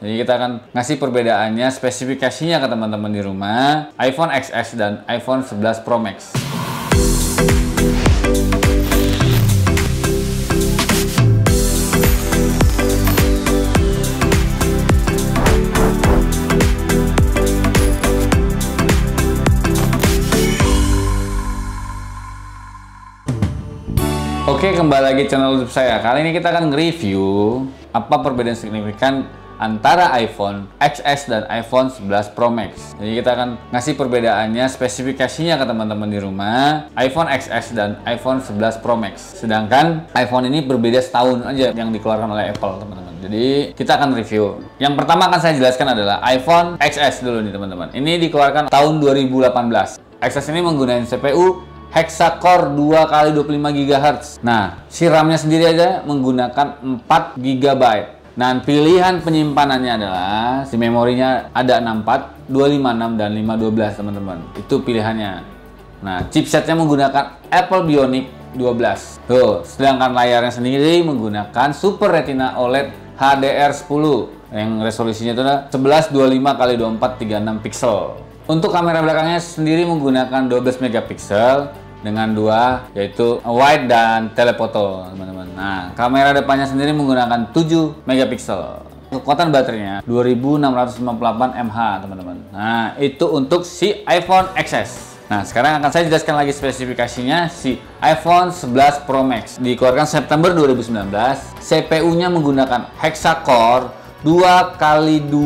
Jadi kita akan ngasih perbedaannya, spesifikasinya ke teman-teman di rumah, iPhone XS dan iPhone 11 Pro Max. Oke, kembali lagi channel YouTube saya. Kali ini kita akan nge-review apa perbedaan signifikan antara iPhone XS dan iPhone 11 Pro Max. Jadi kita akan ngasih perbedaannya, spesifikasinya ke teman-teman di rumah, iPhone XS dan iPhone 11 Pro Max. Sedangkan iPhone ini berbeda setahun aja yang dikeluarkan oleh Apple, teman-teman. Jadi kita akan review. Yang pertama akan saya jelaskan adalah iPhone XS dulu nih, teman-teman. Ini dikeluarkan tahun 2018. XS ini menggunakan CPU Hexa-core 2x25 GHz. Nah, si RAM-nya sendiri aja menggunakan 4 GB. Nah, pilihan penyimpanannya adalah si memorinya ada 64, 256 dan 512, teman-teman. Itu pilihannya. Nah, chipsetnya menggunakan Apple Bionic 12. Tuh, sedangkan layarnya sendiri menggunakan Super Retina OLED HDR10 yang resolusinya itu adalah 1125x2436 pixel. Untuk kamera belakangnya sendiri menggunakan 12 megapiksel dengan dua, yaitu wide dan telefoto, teman-teman. Nah, kamera depannya sendiri menggunakan 7 megapiksel. Kekuatan baterainya 2658 mAh, teman-teman. Nah, itu untuk si iPhone XS. Nah, sekarang akan saya jelaskan lagi spesifikasinya si iPhone 11 Pro Max. Dikeluarkan September 2019. CPU-nya menggunakan Hexa-core 2x2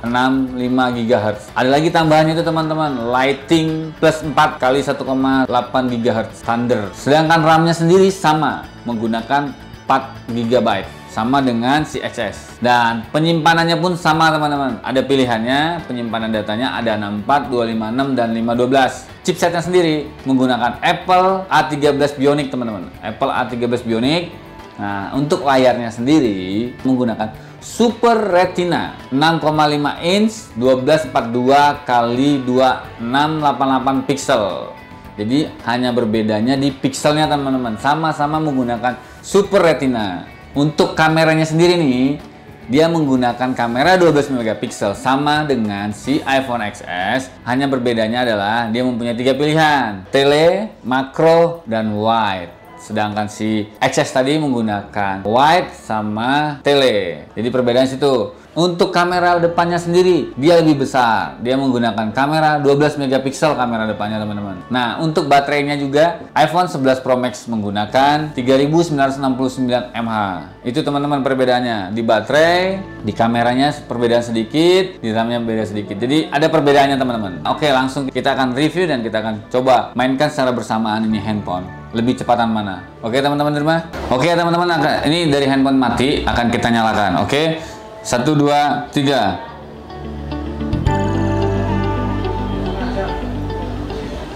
65 GHz. Ada lagi tambahannya itu, teman-teman, lighting plus 4 kali 1,8 GHz Thunder. Sedangkan RAM-nya sendiri sama, menggunakan 4 GB, sama dengan si XS. Dan penyimpanannya pun sama, teman-teman. Ada pilihannya, penyimpanan datanya ada 64, 256 dan 512. Chipsetnya sendiri menggunakan Apple A13 Bionic, teman-teman. Apple A13 Bionic. Nah, untuk layarnya sendiri menggunakan Super Retina 6,5 inch 1242x2688 pixel. Jadi hanya berbedanya di pixelnya, teman-teman. Sama-sama menggunakan Super Retina. Untuk kameranya sendiri nih, dia menggunakan kamera 12 megapiksel sama dengan si iPhone XS. Hanya berbedanya adalah dia mempunyai 3 pilihan, tele, makro, dan wide. Sedangkan si XS tadi menggunakan wide sama tele. Jadi perbedaan situ. Untuk kamera depannya sendiri, dia lebih besar. Dia menggunakan kamera 12 megapiksel kamera depannya, teman-teman. Nah, untuk baterainya juga iPhone 11 Pro Max menggunakan 3969 mAh. Itu, teman-teman, perbedaannya. Di baterai, di kameranya perbedaan sedikit, di RAM-nya beda sedikit. Jadi ada perbedaannya, teman-teman. Oke, langsung kita akan review dan kita akan coba mainkan secara bersamaan ini handphone. Lebih cepatan mana? Oke, teman-teman di rumah? Oke, teman-teman, ini dari handphone mati akan kita nyalakan. Oke. 1, 2, 3.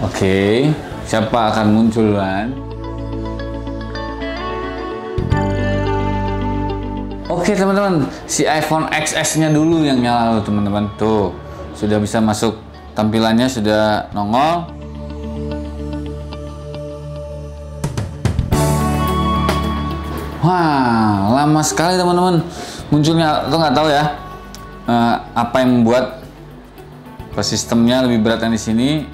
Oke, siapa akan muncul kan? Oke, teman-teman, si iPhone XS-nya dulu yang nyala, teman-teman. Tuh, sudah bisa masuk, tampilannya sudah nongol. Wah, lama sekali, teman-teman. Munculnya, atau nggak tahu ya apa yang membuat sistemnya lebih berat yang di sini.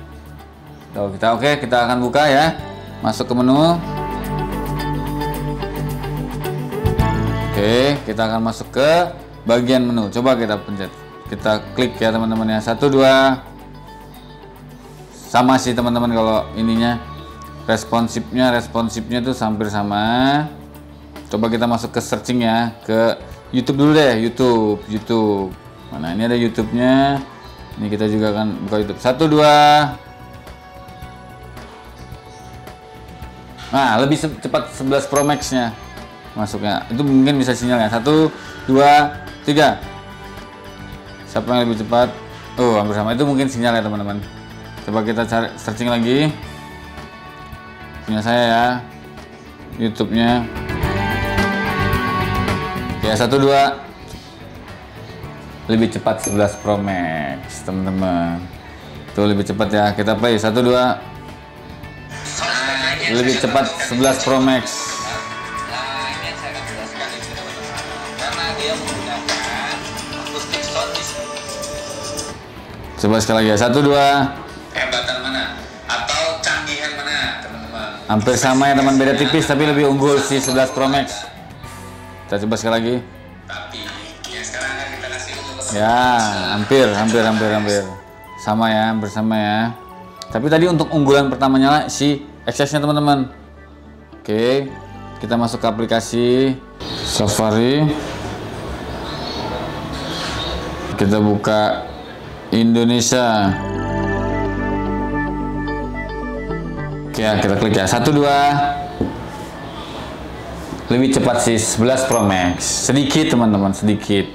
Oke, kita akan buka ya, masuk ke menu. Oke, kita akan masuk ke bagian menu. Coba kita pencet, kita klik ya, teman-teman ya. 1, 2. Sama sih, teman-teman, kalau ininya responsifnya tuh hampir sama. Coba kita masuk ke searching ya, ke YouTube dulu deh, YouTube. Mana ini ada YouTube-nya. Ini kita juga akan buka YouTube. 1, 2. Nah, lebih cepat 11 Pro Max-nya masuknya. Itu mungkin bisa sinyalnya. 1, 2, 3. Siapa yang lebih cepat? Oh, hampir sama. Itu mungkin sinyalnya, teman-teman. Coba kita cari searching lagi. Punya saya ya, YouTube-nya. Ya, 1, 2. Lebih cepat 11 Pro Max, teman-teman. Tuh, lebih cepat ya. Kita play 1, 2. Lebih cepat 11 Pro Max. Nah, ini yang saya akan jelaskan ini, teman-teman. Karena dia menggunakan akustik Coba sekali lagi ya. 1, 2. Kehebatan mana? Atau canggihan mana, teman-teman? Hampir sama ya teman, beda tipis tapi lebih unggul si 11 Pro Max. Kita coba sekali lagi. Tapi ya sekarang akan kita kasih dulu. Ya, hampir. Sama ya, hampir sama ya. Tapi tadi untuk unggulan pertamanya lah si XS-nya teman-teman. Oke, kita masuk ke aplikasi Safari. Kita buka Indonesia. Oke, kita klik ya. 1, 2. Lebih cepat sih 11 Pro Max. Sedikit teman-teman, sedikit.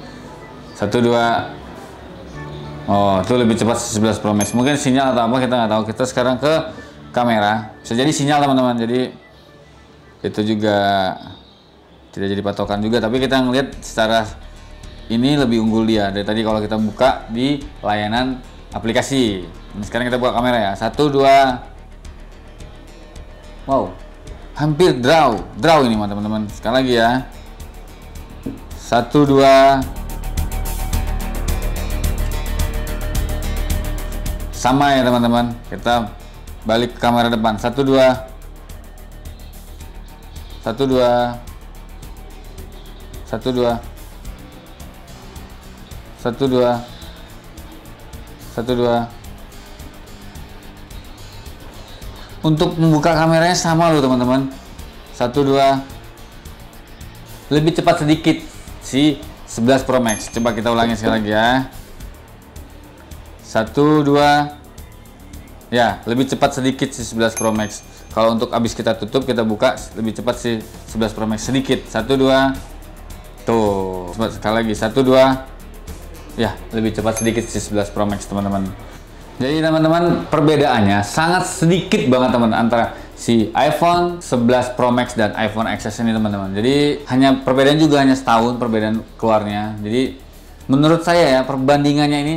1, 2. Oh, itu lebih cepat 11 Pro Max. Mungkin sinyal atau apa kita nggak tahu. Kita sekarang ke kamera. Bisa jadi sinyal teman-teman. Jadi itu juga tidak jadi patokan juga. Tapi kita ngelihat secara ini lebih unggul dia dari tadi kalau kita buka di layanan aplikasi. Nah, sekarang kita buka kamera ya. 1, 2. Wow, hampir draw ini teman-teman. Sekali lagi ya. 1, 2. Sama ya teman-teman. Kita balik ke kamera depan. 1, 2. 1, 2. 1, 2. 1, 2. 1, 2. Untuk membuka kameranya sama loh teman-teman. 1, 2. Lebih cepat sedikit si 11 Pro Max. Coba kita ulangi sekali lagi ya. 1, 2. Ya, lebih cepat sedikit si 11 Pro Max. Kalau untuk habis kita tutup, kita buka, lebih cepat si 11 Pro Max sedikit. 1, 2. Tuh, sekali lagi. 1, 2. Ya, lebih cepat sedikit si 11 Pro Max teman-teman. Jadi teman-teman, perbedaannya sangat sedikit banget teman antara si iPhone 11 Pro Max dan iPhone XS ini teman-teman. Jadi hanya perbedaan juga hanya setahun perbedaan keluarnya. Jadi menurut saya ya perbandingannya ini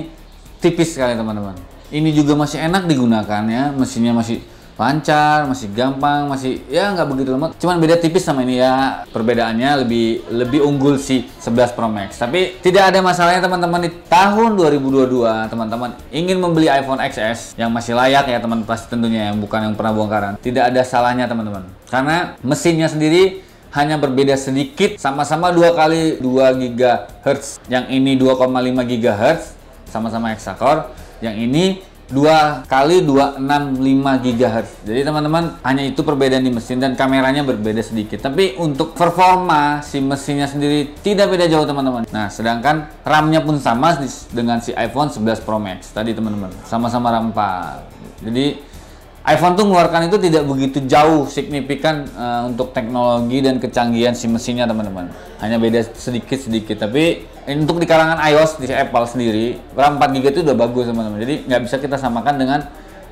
tipis sekali teman-teman. Ini juga masih enak digunakan ya, mesinnya masih lancar, masih gampang, masih ya nggak begitu lemot. Cuman beda tipis sama ini ya, perbedaannya lebih unggul si 11 Pro Max. Tapi tidak ada masalahnya teman-teman, di tahun 2022 teman-teman ingin membeli iPhone XS yang masih layak ya teman, pasti tentunya yang bukan yang pernah bongkaran. Tidak ada salahnya teman-teman, karena mesinnya sendiri hanya berbeda sedikit, sama-sama 2 kali 2 GHz. Yang ini 2,5 GHz, sama-sama hexacore. Yang ini 2 kali 265 GHz. Jadi teman-teman hanya itu perbedaan di mesin dan kameranya berbeda sedikit. Tapi untuk performa si mesinnya sendiri tidak beda jauh teman-teman. Nah, sedangkan RAM-nya pun sama dengan si iPhone 11 Pro Max tadi teman-teman. Sama-sama RAM 4. Jadi iPhone tuh mengeluarkan itu tidak begitu jauh signifikan untuk teknologi dan kecanggihan si mesinnya teman-teman. Hanya beda sedikit-sedikit. Tapi untuk di kalangan iOS di Apple sendiri, RAM 4GB itu udah bagus teman-teman. Jadi nggak bisa kita samakan dengan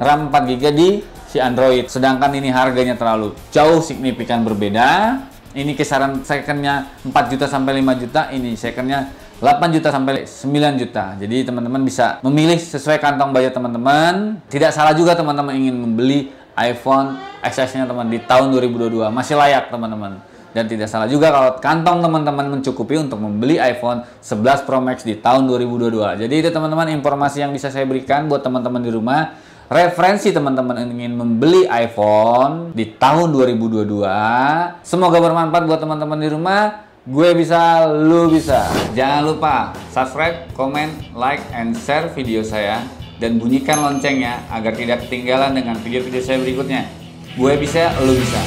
RAM 4GB di si Android. Sedangkan ini harganya terlalu jauh signifikan berbeda. Ini kisaran secondnya 4 juta sampai 5 juta. Ini secondnya 8 juta sampai 9 juta. Jadi teman-teman bisa memilih sesuai kantong budget teman-teman. Tidak salah juga teman-teman ingin membeli iPhone XS-nya teman di tahun 2022. Masih layak teman-teman. Dan tidak salah juga kalau kantong teman-teman mencukupi untuk membeli iPhone 11 Pro Max di tahun 2022. Jadi itu teman-teman informasi yang bisa saya berikan buat teman-teman di rumah. Referensi teman-teman ingin membeli iPhone di tahun 2022. Semoga bermanfaat buat teman-teman di rumah. Gue bisa, lu bisa. Jangan lupa subscribe, comment, like, and share video saya. Dan bunyikan loncengnya agar tidak ketinggalan dengan video-video saya berikutnya. Gue bisa, lu bisa.